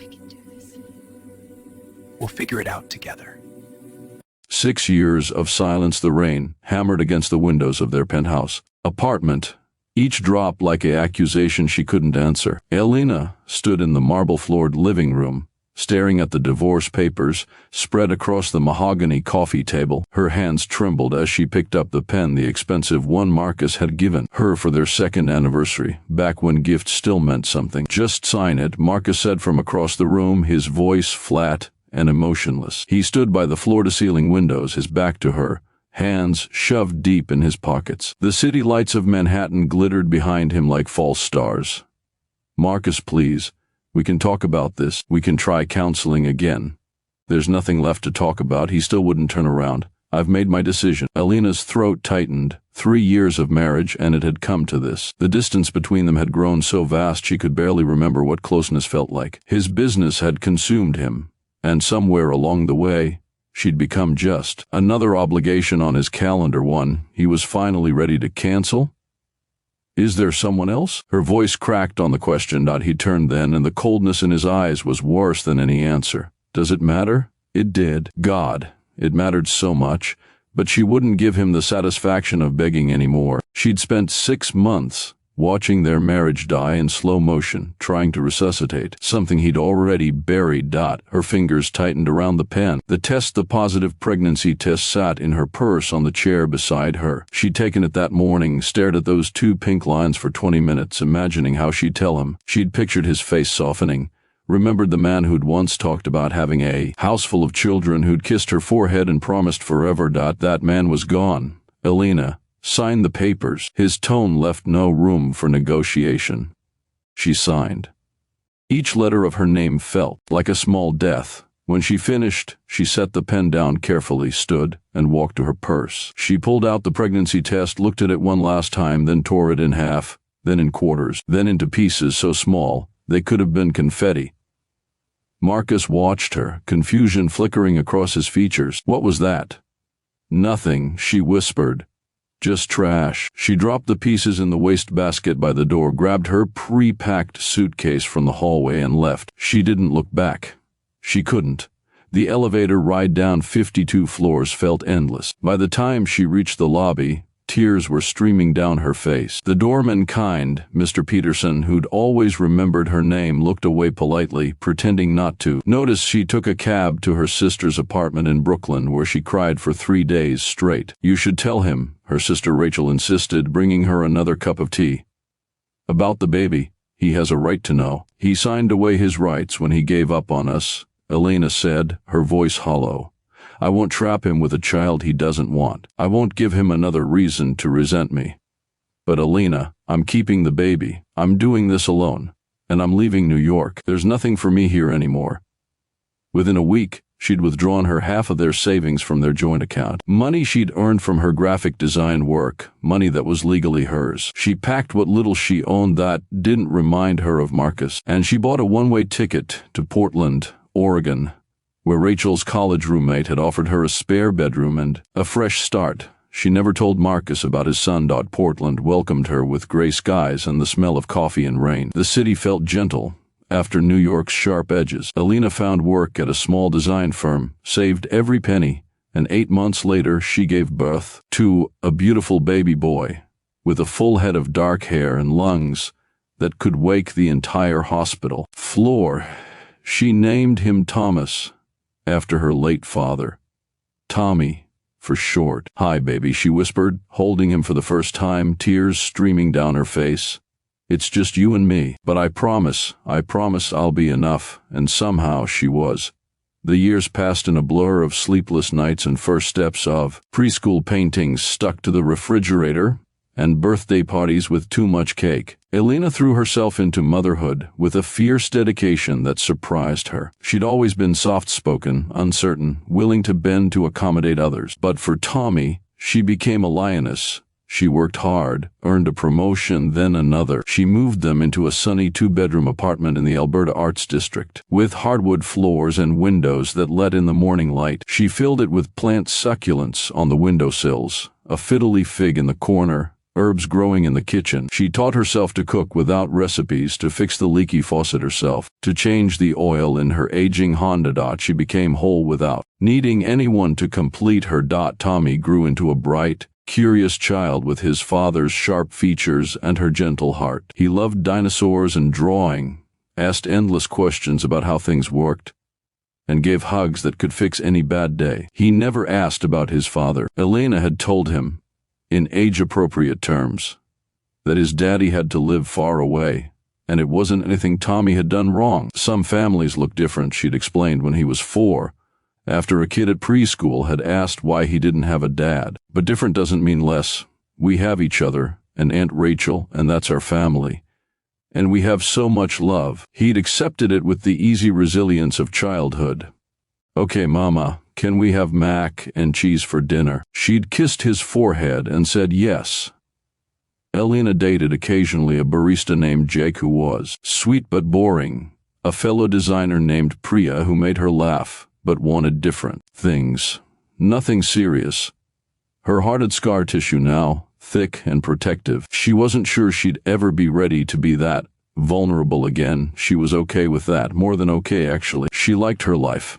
I can do this. We'll figure it out together. 6 years of silence. The rain hammered against the windows of their penthouse apartment, each dropped like an accusation she couldn't answer. Elena stood in the marble-floored living room, staring at the divorce papers spread across the mahogany coffee table. Her hands trembled as she picked up the pen, the expensive one Marcus had given her for their second anniversary, back when gifts still meant something. "Just sign it," Marcus said from across the room, his voice flat and emotionless. He stood by the floor-to-ceiling windows, his back to her, hands shoved deep in his pockets. The city lights of Manhattan glittered behind him like false stars. "Marcus, please. We can talk about this. We can try counseling again." "There's nothing left to talk about." He still wouldn't turn around. "I've made my decision." Elena's throat tightened. 3 years of marriage, and it had come to this. The distance between them had grown so vast she could barely remember what closeness felt like. His business had consumed him, and somewhere along the way, she'd become just another obligation on his calendar, one he was finally ready to cancel. "Is there someone else?" Her voice cracked on the question. He turned then, and the coldness in his eyes was worse than any answer. "Does it matter?" It did. God, it mattered so much, but she wouldn't give him the satisfaction of begging anymore. She'd spent 6 months watching their marriage die in slow motion, trying to resuscitate something he'd already buried. Her fingers tightened around the pen. The positive pregnancy test sat in her purse on the chair beside her. She'd taken it that morning, stared at those 2 pink lines for 20 minutes, imagining how she'd tell him. She'd pictured his face softening, remembered the man who'd once talked about having a house full of children, who'd kissed her forehead and promised forever. That man was gone. Elena, sign the papers. His tone left no room for negotiation. She signed. Each letter of her name felt like a small death. When she finished, she set the pen down carefully, stood, and walked to her purse. She pulled out the pregnancy test, looked at it one last time, then tore it in half, then in quarters, then into pieces so small they could have been confetti. Marcus watched her, confusion flickering across his features. "What was that?" "Nothing," she whispered. "Just trash." She dropped the pieces in the wastebasket by the door, grabbed her pre-packed suitcase from the hallway, and left. She didn't look back. She couldn't. The elevator ride down 52 floors felt endless. By the time she reached the lobby, tears were streaming down her face. The doorman, kind Mr. Peterson, who'd always remembered her name, looked away politely, pretending not to notice. She took a cab to her sister's apartment in Brooklyn, where she cried for 3 days straight. "You should tell him," her sister Rachel insisted, bringing her another cup of tea. "About the baby. He has a right to know. He signed away his rights when he gave up on us," Elena said, her voice hollow. "I won't trap him with a child he doesn't want. I won't give him another reason to resent me. But Elena, I'm keeping the baby. I'm doing this alone. And I'm leaving New York. There's nothing for me here anymore." Within a week, she'd withdrawn her half of their savings from their joint account. Money she'd earned from her graphic design work, money that was legally hers. She packed what little she owned that didn't remind her of Marcus, and she bought a one-way ticket to Portland, Oregon, where Rachel's college roommate had offered her a spare bedroom and a fresh start. She never told Marcus about his son. Portland welcomed her with gray skies and the smell of coffee and rain. The city felt gentle after New York's sharp edges. Elena found work at a small design firm, saved every penny, and 8 months later she gave birth to a beautiful baby boy with a full head of dark hair and lungs that could wake the entire hospital floor. She named him Thomas, after her late father. Tommy, for short. "Hi, baby," she whispered, holding him for the first time, tears streaming down her face. "It's just you and me, but I promise I'll be enough." And somehow she was. The years passed in a blur of sleepless nights and first steps of preschool paintings stuck to the refrigerator and birthday parties with too much cake. Elena threw herself into motherhood with a fierce dedication that surprised her. She'd always been soft-spoken, uncertain, willing to bend to accommodate others. But for Tommy, she became a lioness. She worked hard, earned a promotion, then another. She moved them into a sunny 2-bedroom apartment in the Alberta Arts District, with hardwood floors and windows that let in the morning light. She filled it with plant succulents on the windowsills, a fiddly fig in the corner, herbs growing in the kitchen. She taught herself to cook without recipes, to fix the leaky faucet herself, to change the oil in her aging Honda. She became whole without needing anyone to complete her. Tommy grew into a bright, curious child with his father's sharp features and her gentle heart. He loved dinosaurs and drawing, asked endless questions about how things worked, and gave hugs that could fix any bad day. He never asked about his father. Elena had told him, in age-appropriate terms, that his daddy had to live far away, and it wasn't anything Tommy had done wrong. Some families look different, she'd explained when he was 4, after a kid at preschool had asked why he didn't have a dad. But different doesn't mean less. We have each other, and Aunt Rachel, and that's our family. And we have so much love. He'd accepted it with the easy resilience of childhood. Okay, Mama, can we have mac and cheese for dinner? She'd kissed his forehead and said yes. Elena dated occasionally a barista named Jake who was sweet but boring, a fellow designer named Priya who made her laugh but wanted different things. Nothing serious. Her heart had scar tissue now, thick and protective. She wasn't sure she'd ever be ready to be that vulnerable again. She was okay with that, more than okay actually. She liked her life.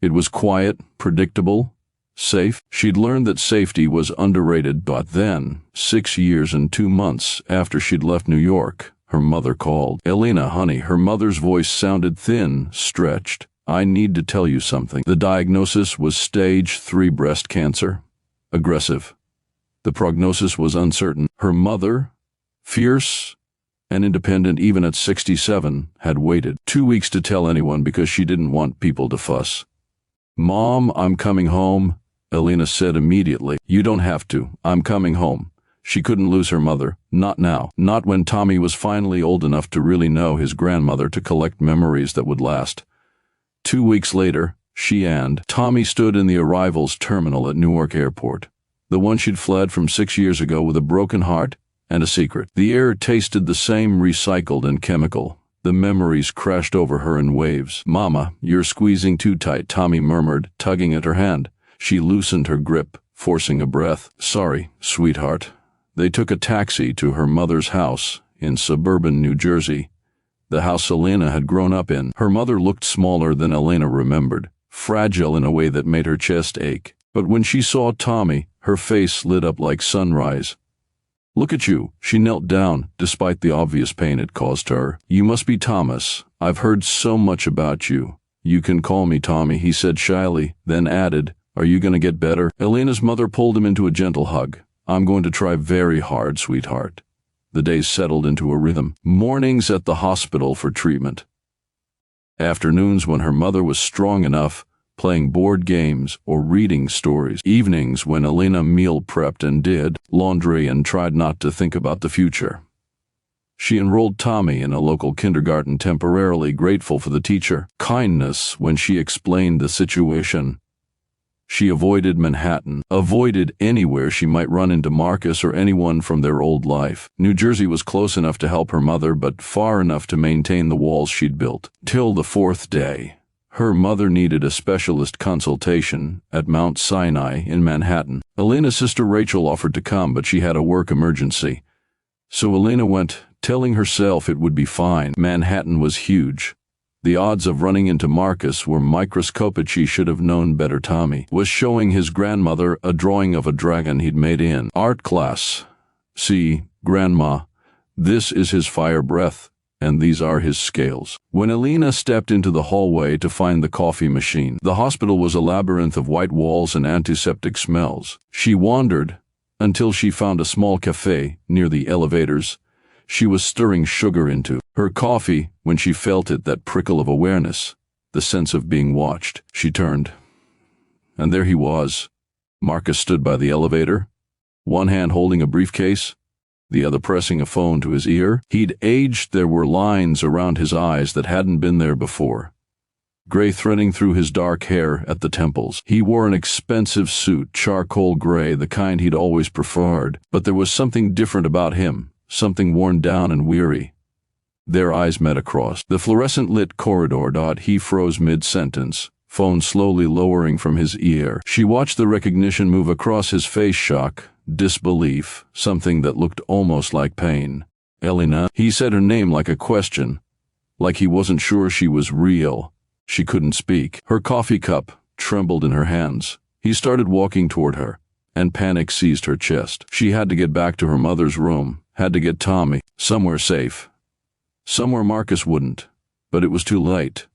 It was quiet, predictable, safe. She'd learned that safety was underrated, but then, 6 years and 2 months after she'd left New York, her mother called. Elena, honey, her mother's voice sounded thin, stretched. I need to tell you something. The diagnosis was stage 3 breast cancer. Aggressive. The prognosis was uncertain. Her mother, fierce and independent even at 67, had waited 2 weeks to tell anyone because she didn't want people to fuss. Mom, I'm coming home, Elena said immediately. You don't have to. I'm coming home. She couldn't lose her mother. Not now. Not when Tommy was finally old enough to really know his grandmother, to collect memories that would last. 2 weeks later, she and Tommy stood in the arrivals terminal at Newark Airport. The one she'd fled from 6 years ago with a broken heart and a secret. The air tasted the same, recycled and chemical. The memories crashed over her in waves. Mama, you're squeezing too tight, Tommy murmured, tugging at her hand. She loosened her grip, forcing a breath. Sorry, sweetheart. They took a taxi to her mother's house in suburban New Jersey, the house Elena had grown up in. Her mother looked smaller than Elena remembered, fragile in a way that made her chest ache. But when she saw Tommy, her face lit up like sunrise. Look at you. She knelt down, despite the obvious pain it caused her. You must be Thomas. I've heard so much about you. You can call me Tommy, he said shyly, then added, Are you going to get better? Elena's mother pulled him into a gentle hug. I'm going to try very hard, sweetheart. The days settled into a rhythm. Mornings at the hospital for treatment. Afternoons when her mother was strong enough, playing board games or reading stories. Evenings when Elena meal prepped and did laundry and tried not to think about the future. She enrolled Tommy in a local kindergarten temporarily, grateful for the teacher kindness when she explained the situation. She avoided Manhattan, avoided anywhere she might run into Marcus or anyone from their old life. New Jersey was close enough to help her mother, but far enough to maintain the walls she'd built. Till the 4th day. Her mother needed a specialist consultation at Mount Sinai in Manhattan. Elena's sister Rachel offered to come, but she had a work emergency. So Elena went, telling herself it would be fine. Manhattan was huge. The odds of running into Marcus were microscopic. She should have known better. Tommy was showing his grandmother a drawing of a dragon he'd made in art class. See, Grandma, this is his fire breath, and these are his scales. When Elena stepped into the hallway to find the coffee machine, the hospital was a labyrinth of white walls and antiseptic smells. She wandered until she found a small cafe near the elevators. She was stirring sugar into her coffee when she felt it, that prickle of awareness, the sense of being watched. She turned, and there he was. Marcus stood by the elevator, one hand holding a briefcase, the other pressing a phone to his ear. He'd aged. There were lines around his eyes that hadn't been there before, gray threading through his dark hair at the temples. He wore an expensive suit, charcoal gray, the kind he'd always preferred, but there was something different about him, something worn down and weary. Their eyes met across the fluorescent-lit corridor. He froze mid-sentence, phone slowly lowering from his ear. She watched the recognition move across his face: shock, disbelief, something that looked almost like pain. Elena, he said her name like a question, like he wasn't sure she was real. She couldn't speak. Her coffee cup trembled in her hands. He started walking toward her, and panic seized her chest. She had to get back to her mother's room, had to get Tommy somewhere safe, somewhere Marcus wouldn't. But it was too late.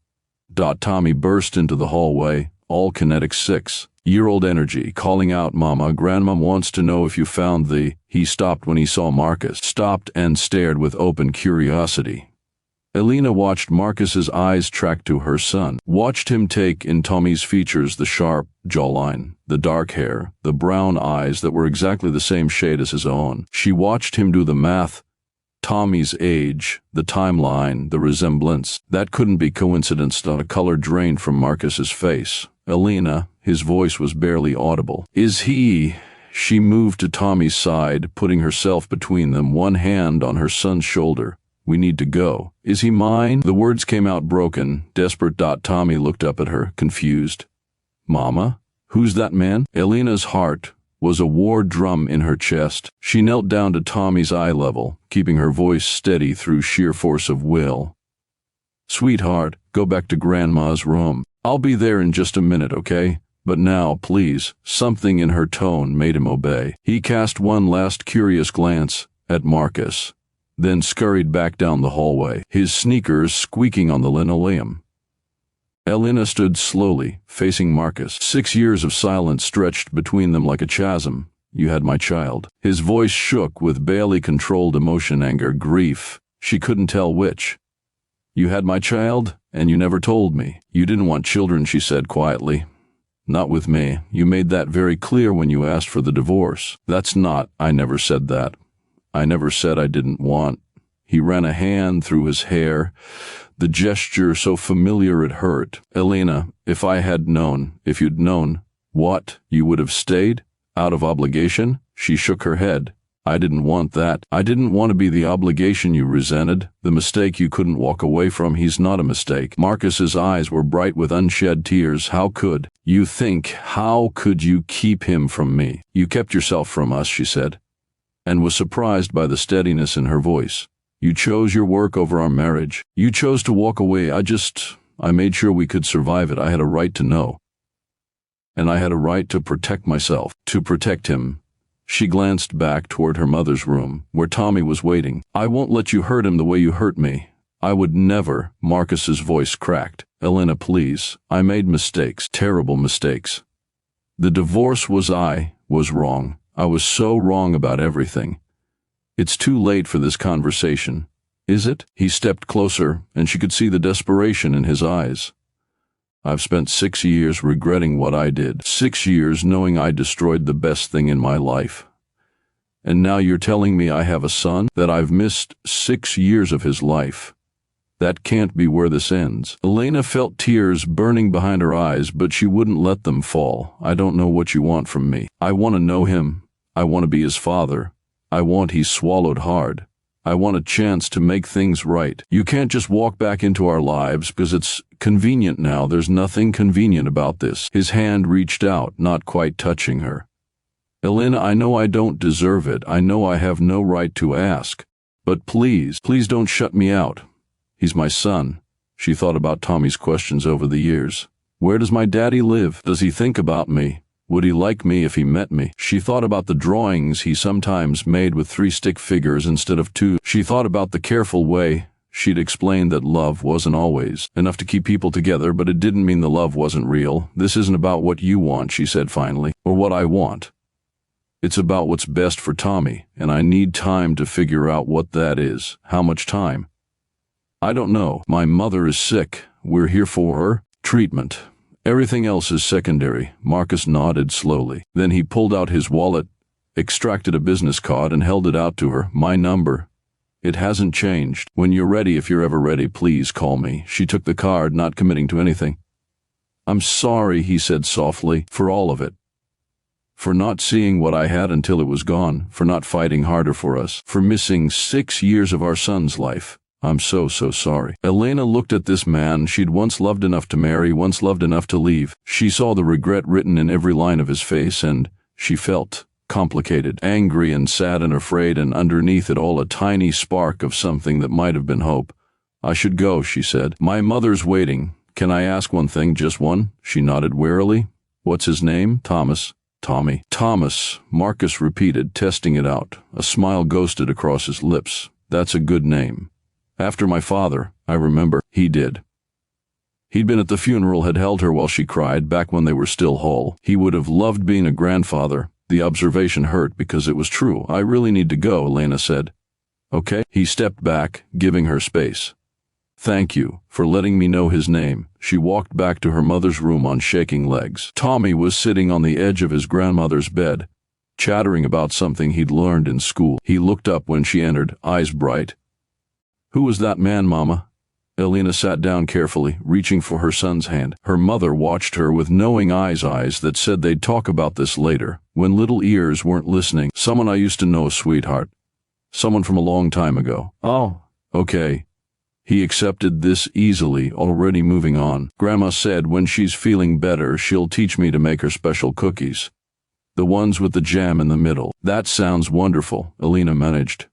Tommy burst into the hallway, all kinetic 6-year-old energy, calling out, "Mama, Grandma wants to know if you found the—" He stopped when he saw Marcus, stopped and stared with open curiosity. Elena watched Marcus's eyes track to her son, watched him take in Tommy's features: the sharp jawline, the dark hair, the brown eyes that were exactly the same shade as his own. She watched him do the math. Tommy's age, the timeline, the resemblance. That couldn't be coincidence. A color drained from Marcus's face. "Elena," his voice was barely audible. "Is he—" She moved to Tommy's side, putting herself between them, one hand on her son's shoulder. "We need to go. Is he mine?" The words came out broken, desperate. Tommy looked up at her, confused. "Mama? Who's that man?" Elena's heart was a war drum in her chest. She knelt down to Tommy's eye level, keeping her voice steady through sheer force of will. "Sweetheart, go back to Grandma's room. I'll be there in just a minute, okay? But now, please." Something in her tone made him obey. He cast one last curious glance at Marcus, then scurried back down the hallway, his sneakers squeaking on the linoleum. Elena stood slowly, facing Marcus. 6 years of silence stretched between them like a chasm. "You had my child." His voice shook with barely controlled emotion, anger, grief. She couldn't tell which. "You had my child, and you never told me." "You didn't want children," she said quietly. "Not with me. You made that very clear when you asked for the divorce." "That's not— I never said that. I never said I didn't want—" He ran a hand through his hair, the gesture so familiar it hurt. "Elena, if I had known, if you'd known, what, you would have stayed? Out of obligation?" She shook her head. "I didn't want that. I didn't want to be the obligation you resented, the mistake you couldn't walk away from." "He's not a mistake." Marcus's eyes were bright with unshed tears. "How could you think? How could you keep him from me?" "You kept yourself from us," she said, and was surprised by the steadiness in her voice. "You chose your work over our marriage. You chose to walk away. I made sure we could survive it. I had a right to know. And I had a right to protect myself, to protect him." She glanced back toward her mother's room, where Tommy was waiting. "I won't let you hurt him the way you hurt me. I would never." Marcus's voice cracked. "Elena, please. I made mistakes, terrible mistakes. The divorce I was wrong. I was so wrong about everything. It's too late for this conversation, is it?" He stepped closer, and she could see the desperation in his eyes. "I've spent 6 years regretting what I did. 6 years knowing I destroyed the best thing in my life. And now you're telling me I have a son? That I've missed 6 years of his life? That can't be where this ends." Elena felt tears burning behind her eyes, but she wouldn't let them fall. "I don't know what you want from me. I want to know him. I want to be his father. I want—" He swallowed hard. "I want a chance to make things right. You can't just walk back into our lives because it's convenient now. There's nothing convenient about this." His hand reached out, not quite touching her. "Elena, I know I don't deserve it. I know I have no right to ask. But please, please don't shut me out. He's my son." She thought about Tommy's questions over the years. "Where does my daddy live? Does he think about me? Would he like me if he met me?" She thought about the drawings he sometimes made with 3 stick figures instead of 2. She thought about the careful way she'd explained that love wasn't always enough to keep people together, but it didn't mean the love wasn't real. "This isn't about what you want," she said finally, "or what I want. It's about what's best for Tommy, and I need time to figure out what that is." "How much time?" "I don't know. My mother is sick. We're here for her treatment. Everything else is secondary." Marcus nodded slowly. Then he pulled out his wallet, extracted a business card, and held it out to her. "My number. It hasn't changed. When you're ready, if you're ever ready, please call me." She took the card, not committing to anything. "I'm sorry," he said softly, "for all of it. For not seeing what I had until it was gone, for not fighting harder for us, for missing 6 years of our son's life. I'm so sorry. Elena looked at this man she'd once loved enough to marry, once loved enough to leave. She saw the regret written in every line of his face, and she felt complicated, angry and sad and afraid, and underneath it all a tiny spark of something that might have been hope. I should go, she said. My mother's waiting. Can I ask one thing, just one? She nodded wearily. What's his name? Thomas. Tommy. Thomas, Marcus repeated, testing it out. A smile ghosted across his lips. That's a good name. After my father, I remember. He did. He'd been at the funeral, had held her while she cried, back when they were still whole. He would have loved being a grandfather. The observation hurt because it was true. I really need to go, Elena said. Okay. He stepped back, giving her space. Thank you for letting me know his name. She walked back to her mother's room on shaking legs. Tommy was sitting on the edge of his grandmother's bed, chattering about something he'd learned in school. He looked up when she entered, eyes bright. Who was that man, Mama? Elena sat down carefully, reaching for her son's hand. Her mother watched her with knowing eyes that said they'd talk about this later, when little ears weren't listening. Someone I used to know, sweetheart. Someone from a long time ago. Oh, okay. He accepted this easily, already moving on. Grandma said when she's feeling better, she'll teach me to make her special cookies. The ones with the jam in the middle. That sounds wonderful, Elena managed.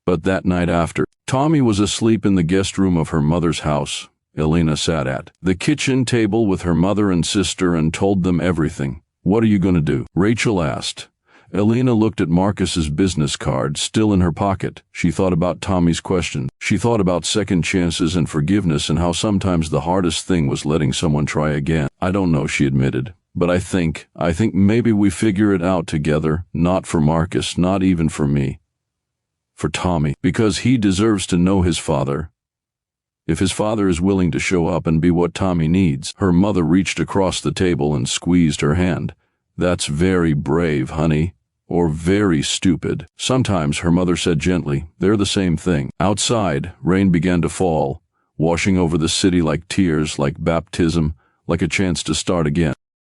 But that night after, Tommy was asleep in the guest room of her mother's house. Elena sat at the kitchen table with her mother and sister and told them everything. What are you going to do? Rachel asked. Elena looked at Marcus's business card, still in her pocket. She thought about Tommy's question. She thought about second chances and forgiveness and how sometimes the hardest thing was letting someone try again. I don't know, she admitted. But I think maybe we figure it out together. Not for Marcus, not even for me. For Tommy. Because he deserves to know his father. If his father is willing to show up and be what Tommy needs. Her mother reached across the table and squeezed her hand. That's very brave, honey. Or very stupid. Sometimes, her mother said gently, they're the same thing. Outside, rain began to fall, washing over the city like tears, like baptism, like a chance to start again.